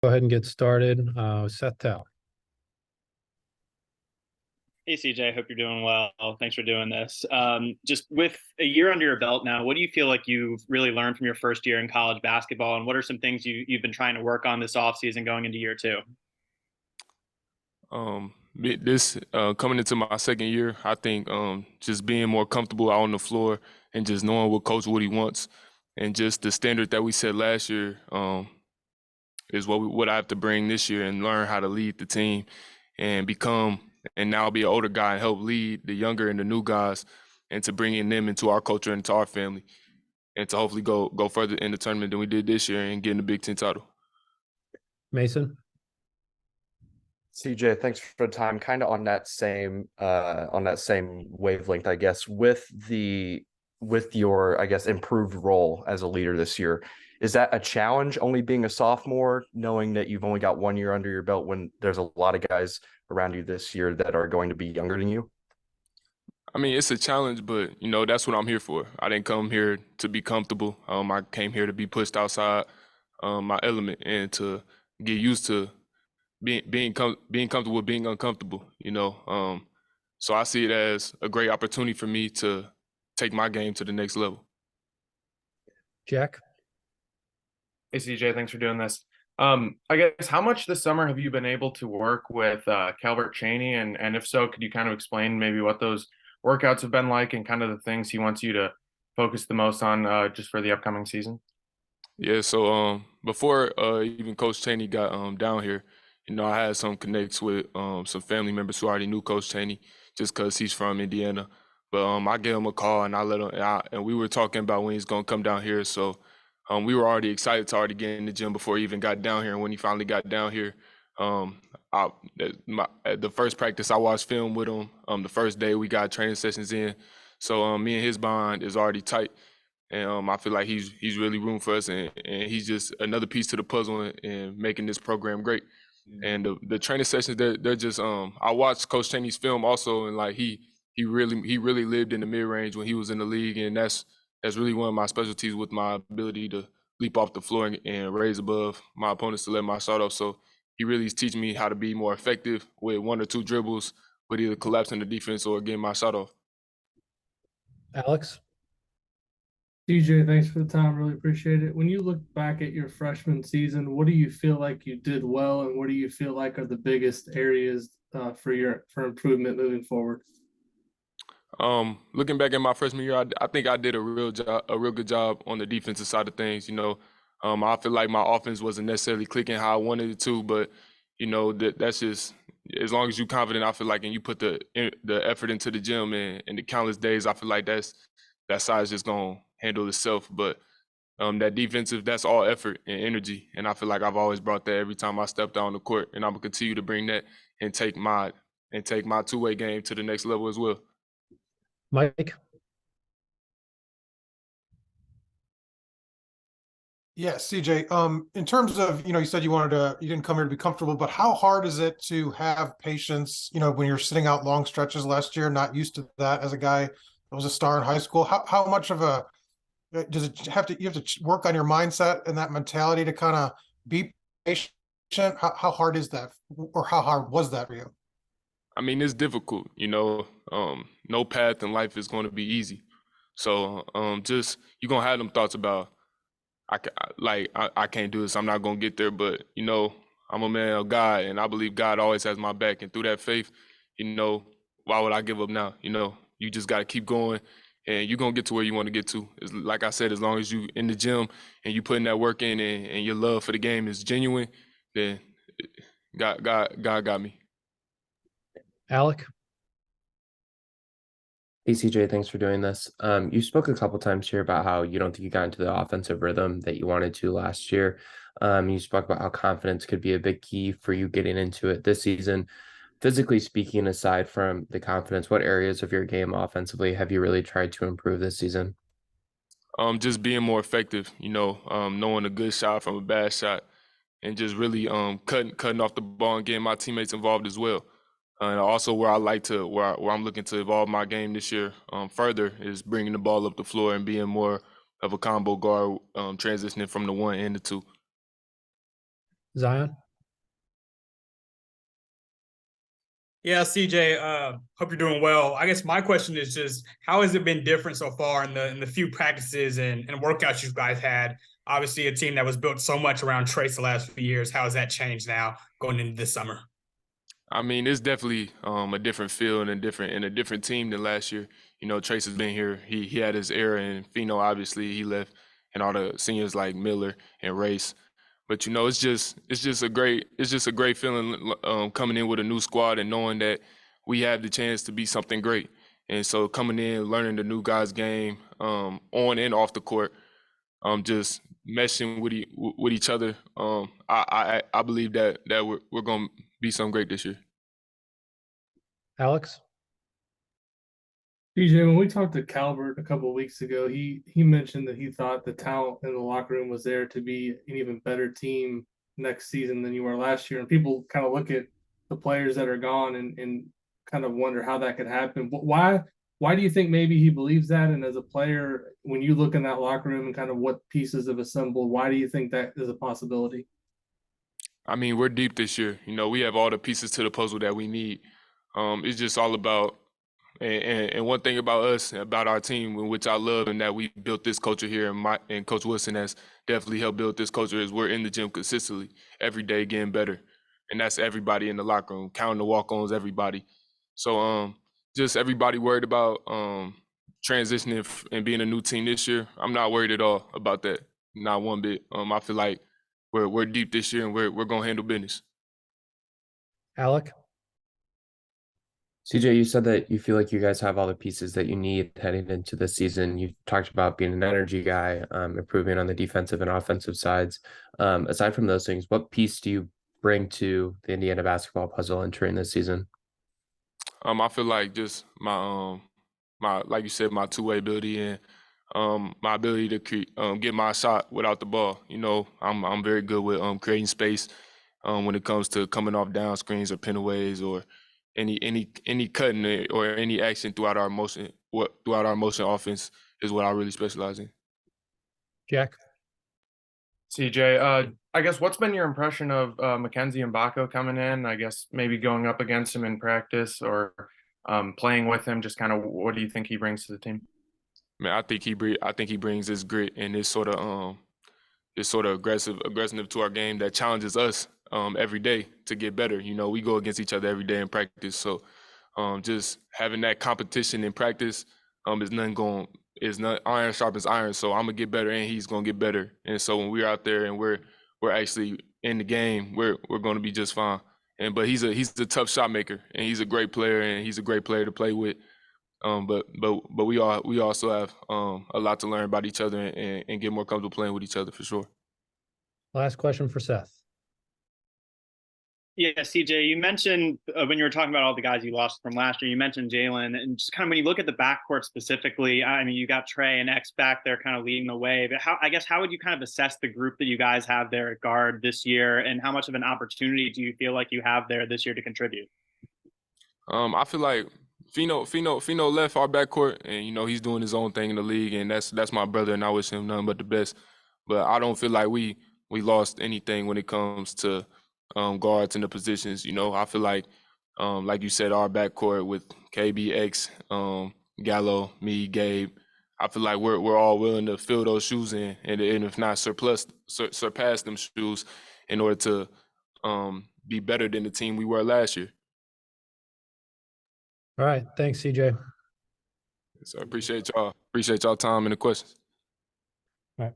Go ahead and get started. Seth Tell. Hey CJ, hope you're doing well. Thanks for doing this. Just with a year under your belt now, what do you feel like you've really learned from your first year in college basketball, and what are some things you've been trying to work on this offseason going into year two? This coming into my second year, I think just being more comfortable out on the floor and just knowing what he wants, and just the standard that we set last year is what I have to bring this year and learn how to lead the team and become and now be an older guy and help lead the younger and the new guys and to bringing them into our culture and into our family and to hopefully go further in the tournament than we did this year and getting the Big Ten title. Mason. CJ, thanks for the time. Kind of on that same wavelength, I guess, with your, I guess, improved role as a leader this year. Is that a challenge only being a sophomore, knowing that you've only got 1 year under your belt when there's a lot of guys around you this year that are going to be younger than you? I mean, it's a challenge, but, that's what I'm here for. I didn't come here to be comfortable. I came here to be pushed outside my element and to get used to being comfortable with being uncomfortable, So I see it as a great opportunity for me to take my game to the next level. Jack. Hey CJ, thanks for doing this. I guess how much this summer have you been able to work with Calvert Cheney, and if so, could you kind of explain maybe what those workouts have been like and kind of the things he wants you to focus the most on just for the upcoming season? Yeah, so before even Coach Cheney got down here, I had some connects with some family members who already knew Coach Cheney just because he's from Indiana. But I gave him a call and I let him out, and we were talking about when he's gonna come down here. So we were already excited to already get in the gym before he even got down here. And when he finally got down here, at the first practice I watched film with him. The first day we got training sessions in, so me and his bond is already tight. And I feel like he's really room for us, and he's just another piece to the puzzle and making this program great. And the training sessions, they're just I watched Coach Cheney's film also, and like he really lived in the mid range when he was in the league, and that's really one of my specialties with my ability to leap off the floor and raise above my opponents to let my shot off. So he really is teaching me how to be more effective with one or two dribbles, with either collapsing the defense or getting my shot off. Alex. DJ, thanks for the time. Really appreciate it. When you look back at your freshman season, what do you feel like you did well, and what do you feel like are the biggest areas for improvement moving forward? Looking back at my freshman year, I think I did a real good job on the defensive side of things. I feel like my offense wasn't necessarily clicking how I wanted it to, but that's just, as long as you're confident, I feel like, and you put the effort into the gym and the countless days, I feel like that side is just gonna handle itself. But that defensive, that's all effort and energy, and I feel like I've always brought that every time I stepped out on the court, and I'm gonna continue to bring that and take my two-way game to the next level as well. Mike. Yeah, CJ, in terms of, you said you didn't come here to be comfortable, but how hard is it to have patience, when you're sitting out long stretches last year, not used to that as a guy that was a star in high school? How much of a, does it have to, you have to work on your mindset and that mentality to kind of be patient? How hard is that, or how hard was that for you? I mean, it's difficult, no path in life is going to be easy. So just, you're going to have them thoughts about, I can't do this, I'm not going to get there. But, I'm a man of God, and I believe God always has my back. And through that faith, why would I give up now? You just got to keep going, and you're going to get to where you want to get to. It's, like I said, as long as you in the gym and you putting that work in, and your love for the game is genuine, then God got me. Alec. Hey CJ, thanks for doing this. You spoke a couple times here about how you don't think you got into the offensive rhythm that you wanted to last year. You spoke about how confidence could be a big key for you getting into it this season. Physically speaking, aside from the confidence, what areas of your game offensively have you really tried to improve this season? Just being more effective, knowing a good shot from a bad shot, and just really cutting off the ball and getting my teammates involved as well. And also where I'm looking to evolve my game this year further is bringing the ball up the floor and being more of a combo guard, transitioning from the one and the two. Zion? Yeah, CJ, hope you're doing well. I guess my question is just how has it been different so far in the few practices and workouts you guys had? Obviously, a team that was built so much around Trace the last few years. How has that changed now going into this summer? I mean, it's definitely a different feel and a different team than last year. You know, Trace has been here. He had his era, and Fino obviously he left, and all the seniors like Miller and Race. But you know, it's just a great feeling coming in with a new squad and knowing that we have the chance to be something great. And so coming in, learning the new guys' game on and off the court, just meshing with each other. I believe that we're gonna be something great this year. Alex? DJ, when we talked to Calvert a couple of weeks ago, he mentioned that he thought the talent in the locker room was there to be an even better team next season than you were last year. And people kind of look at the players that are gone and kind of wonder how that could happen. But why do you think maybe he believes that? And as a player, when you look in that locker room and kind of what pieces have assembled, why do you think that is a possibility? I mean, we're deep this year. You know, we have all the pieces to the puzzle that we need. It's just all about and one thing about us, about our team, which I love, and that we built this culture here, and Coach Wilson has definitely helped build this culture, is we're in the gym consistently, every day getting better. And that's everybody in the locker room, counting the walk-ons, everybody. So just everybody worried about transitioning and being a new team this year. I'm not worried at all about that, not one bit. I feel like we're deep this year, and we're gonna handle business. Alec? CJ, you said that you feel like you guys have all the pieces that you need heading into the season. You talked about being an energy guy, improving on the defensive and offensive sides. Aside from those things, what piece do you bring to the Indiana basketball puzzle entering this season? I feel like just my like you said, my two-way ability and my ability to get my shot without the ball. You know, I'm very good with creating space when it comes to coming off down screens or pinaways or any cutting or any action throughout our motion offense is what I really specialize in. Jack? CJ, I guess what's been your impression of Mackenzie and Bako coming in? I guess maybe going up against him in practice or playing with him. Just kind of what do you think he brings to the team? Man, I think he brings this grit and this sort of aggressive to our game that challenges us every day to get better. You know, we go against each other every day in practice. So just having that competition in practice is not iron sharpens iron. So I'm gonna get better and he's gonna get better. And so when we're out there and we're actually in the game, we're gonna be just fine. But he's a tough shot maker and he's a great player and he's a great player to play with. But we also have a lot to learn about each other and get more comfortable playing with each other for sure. Last question for Seth. Yeah, CJ, you mentioned when you were talking about all the guys you lost from last year, you mentioned Jalen, and just kind of when you look at the backcourt specifically, I mean, you got Trey and X back there kind of leading the way, but how would you kind of assess the group that you guys have there at guard this year, and how much of an opportunity do you feel like you have there this year to contribute? I feel like Fino left our backcourt, and you know he's doing his own thing in the league, and that's my brother, and I wish him nothing but the best. But I don't feel like we lost anything when it comes to guards in the positions. You know, I feel like you said, our backcourt with KBX, Gallo, me, Gabe. I feel like we're all willing to fill those shoes in, and if not surpass them shoes, in order to be better than the team we were last year. All right. Thanks, CJ. So I appreciate y'all time and the questions. All right.